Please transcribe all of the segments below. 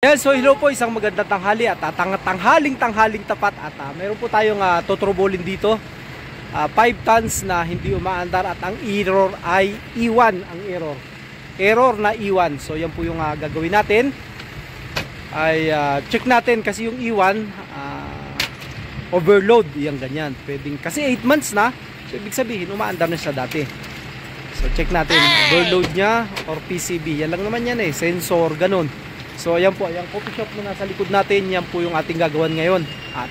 Yan, so hello po, isang magandang tanghali at tanghaling tapat at meron po tayong totrobolin dito 5 tons na hindi umaandar at ang error ay iwan. Ang error na iwan. So yan po yung gagawin natin ay check natin kasi yung iwan overload, yung ganyan pwedeng, kasi 8 months na, so ibig sabihin umaandar na siya dati. So check natin overload nya or PCB, yan lang naman yan sensor, ganun. So ayan po, yung coffee shop na nasa likod natin, yan po yung ating gagawin ngayon.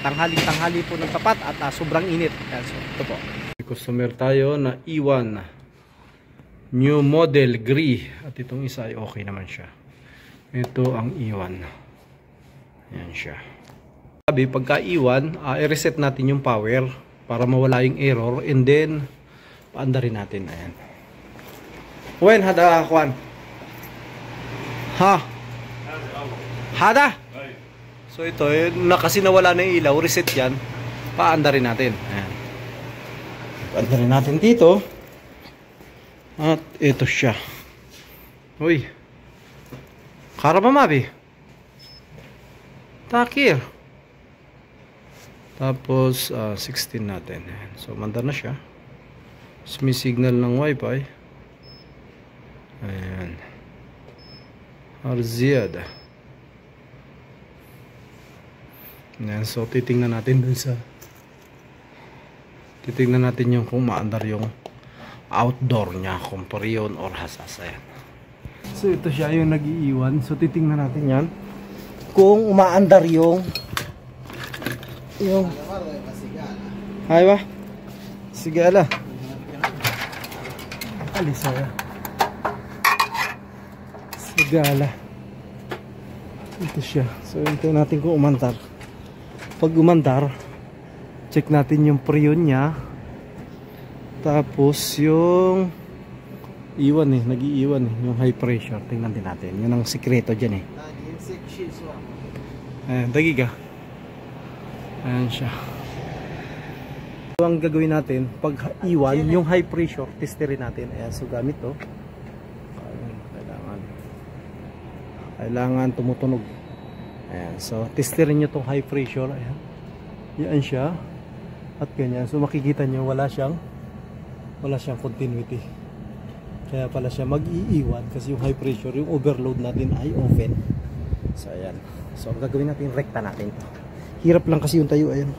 Tanghali po ng tapat at sobrang init. Ayan, so ito po. May customer tayo na iwan. New model, gray. At itong isa ay okay naman siya. Ito ang iwan. Ayan siya. Sabi, pagka iwan, i-reset natin yung power para mawala yung error. And then, paandarin natin. Ayan. When hada, Juan? Ha? Hada. So ito, kasi nawala na yung ilaw, reset yan. Paandarin natin. Ayan. Paandarin natin dito. At ito siya. Uy. Karabamabi. Takir. Tapos 16 natin. Ayan. So mandar na siya. So, may signal ng wifi. Ayan. Arziada. Yan, so titingnan natin yung kung maandar yung outdoor nya, kung perion or hasas. Ayan. So ito siya yung nag-iiwan. So titingnan natin yan kung umaandar yung hay ba? Sige ala. Alisa. Sige ala. Ito siya. So ito natin kung umandar. Pag umandar, check natin yung preyon nya. Tapos yung iwan nag-iiwan yung high pressure. Tingnan din natin. Yun ang sikreto dyan Ayan, dagiga. Ayan siya. So, ang gagawin natin, pag iwan, yung high pressure, testerin natin. Ayan, so gamit to. Kailangan tumutunog. Ayan, so testerin nyo itong high pressure. Ayan. Yan siya. At ganyan. So makikita nyo wala siyang continuity. Kaya pala siya mag-iiwan kasi yung high pressure, yung overload natin ay open. So ayan. So ang gagawin natin, rekta natin. Hirap lang kasi yung tayo. Ayan.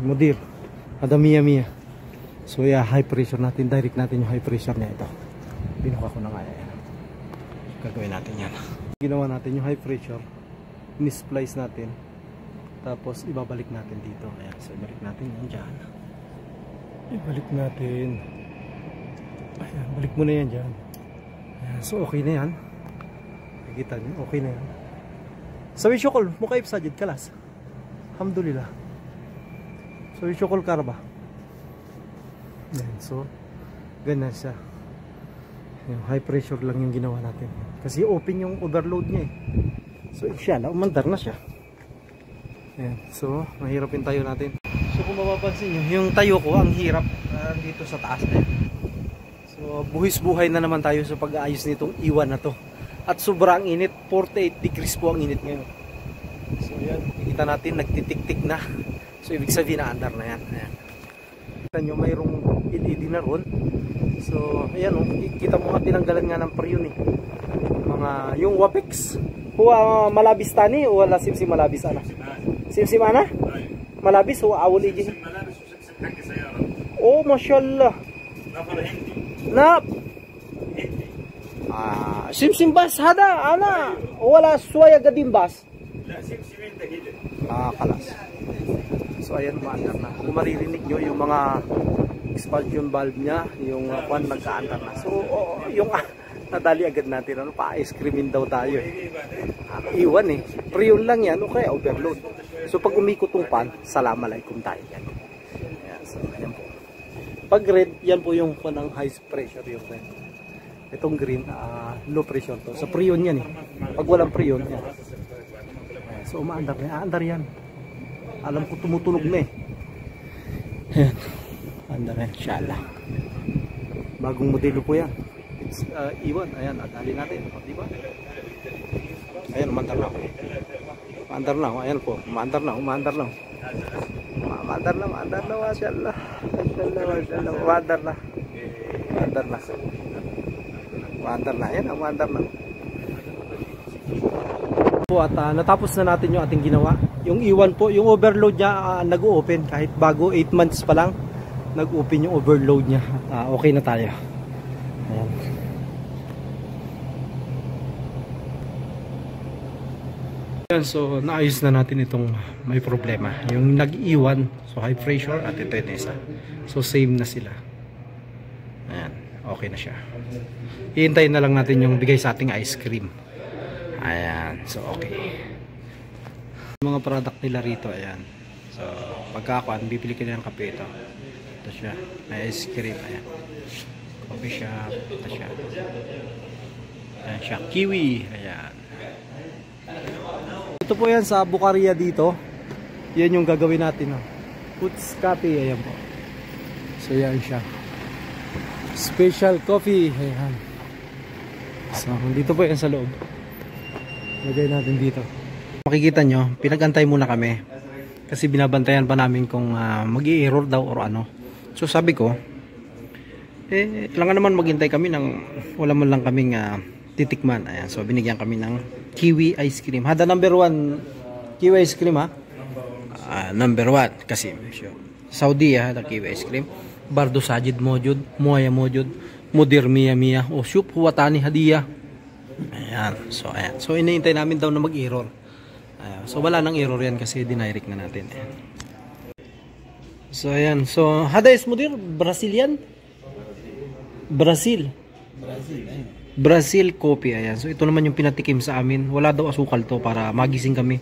Mudir. Adamiya. So yeah, high pressure natin. Direct natin yung high pressure niya ito. Binuka ko na nga. Ayan. Gagawin natin yan. Ginawa natin yung high pressure, misplice natin, tapos ibabalik natin dito. Ayan, so ibalik natin yan dyan. Ibalik natin. Ayan, balik mo na yan dyan. Ayan, so okay na yan. Nakikita nyo, okay na yan. Sabi syukol, mukha ipsajid kalas. Alhamdulillah. Sabi syukol karba. Ayan, so ganyan siya. Yung high pressure lang yung ginawa natin kasi open yung overload niya So inshallah umandar na siya. Ayan. So mahirapin tayo natin. So kung mapapansin nyo, yung tayo ko ang hirap dito sa taas na. So buhis buhay na naman tayo sa pag-aayos nitong iwan na to. At sobrang init, 48 degrees po ang init ngayon. So yan, kita natin nagtitik-tik na. So ibig sabihin na andar na yan. Ayan. Kita nyo mayroong LED na ron. So ayan kita mo nga tinanggalan nga ng preyon mga yung Wapex huwa malabis tani o wala simsim malabis ana simsim ana malabis huwa awol iji oh mashallah na simsim bas hada ana wala suwaya gadim bas kalas. So ayan, maandar na. Kung maririnig nyo yung mga expansion valve nya, yung pan nagkaandar na. So yung nadali agad natin, pa-ice creamin daw tayo iwan preyon lang yan o kaya overload. So pag umikot yung pan, salamalaikum tayo yan. Ayan, so ayan po. Pag red, yan po yung pan ng high pressure yung red. Itong green, low pressure to. So preyon yan Pag walang preyon yan. Ayan, so umaandar na, aandar yan. Alam ko tumutunog na Ayan. Andar yan, inshallah. Bagong modelo po yan. It's iwan. Ayan, adali natin. Diba? Ayan, umandar na. Umandar na, ayan po. Umandar na. Umandar na, masyaallah. Masyaallah. Umandar na. Ayan, umandar na. Po at natapos na natin yung ating ginawa. Yung iwan po, yung overload niya nag-open kahit bago 8 months pa lang. Nag-open yung overload niya. Okay na tayo. Ayan. So naayos na natin itong may problema, yung nag-iwan. So high pressure at ito yung isa. So same na sila. Ayan, okay na siya. Hihintayin na lang natin yung bigay sa ating ice cream. Ayan, so okay. Yung mga product nila rito, ayan. So pagkakuan, bibili ka na ng kape ito. Ito siya, may ice cream. Ayan, coffee shop. Ito siya. Ayan siya, kiwi. Ayan. Ito po yan sa Bukaria dito. Yan yung gagawin natin. Puts coffee. Ayan po. So yan siya. Special coffee. Ayan. So dito po yan sa loob. Lagay natin dito. Makikita nyo, pinag-antay muna kami. Kasi binabantayan pa namin kung mag-i-error daw or ano. So sabi ko, kailangan naman maghintay kami ng wala man lang kaming titikman. Ayan, so binigyan kami ng kiwi ice cream. Hada number 1 kiwi ice cream ha. Number 1 kasi Saudi the kiwi ice cream. Bardo sajid mojud, moya mojud, mudir miya miya o syup huwatani hadiya. Ayan, so ayan. So inaantay namin daw na mag-error. So wala nang error yan kasi dinirect na natin. Ayan. So ayan. So hada is mudir Brazilian. Brazil. Ayun. Brazil coffee, ayan. So ito naman yung pinatikim sa amin. Wala daw asukal to para magising kami.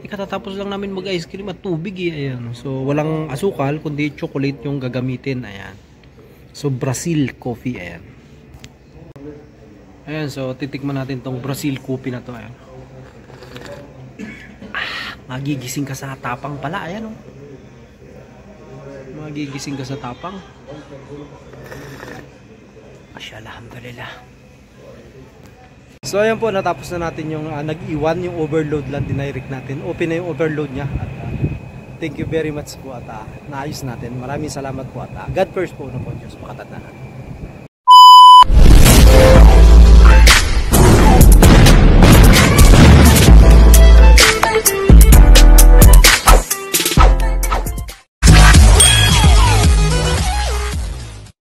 Katatapos lang namin mag-ice cream at tubig ayan. So walang asukal kundi chocolate yung gagamitin, ayan. So Brazil coffee, ayan. Ayan, so titikman natin tong Brazil coffee na to, ayan. Magigising ka sa tapang pala, ayan oh. Magigising ka sa tapang. Masyaallah, alhamdulillah. So ayan po, natapos na natin yung nag-iwan, yung overload lang dinirect natin. Open na yung overload niya. At, thank you very much po at naayos natin. Maraming salamat po at God first po na po Diyos makatatanan.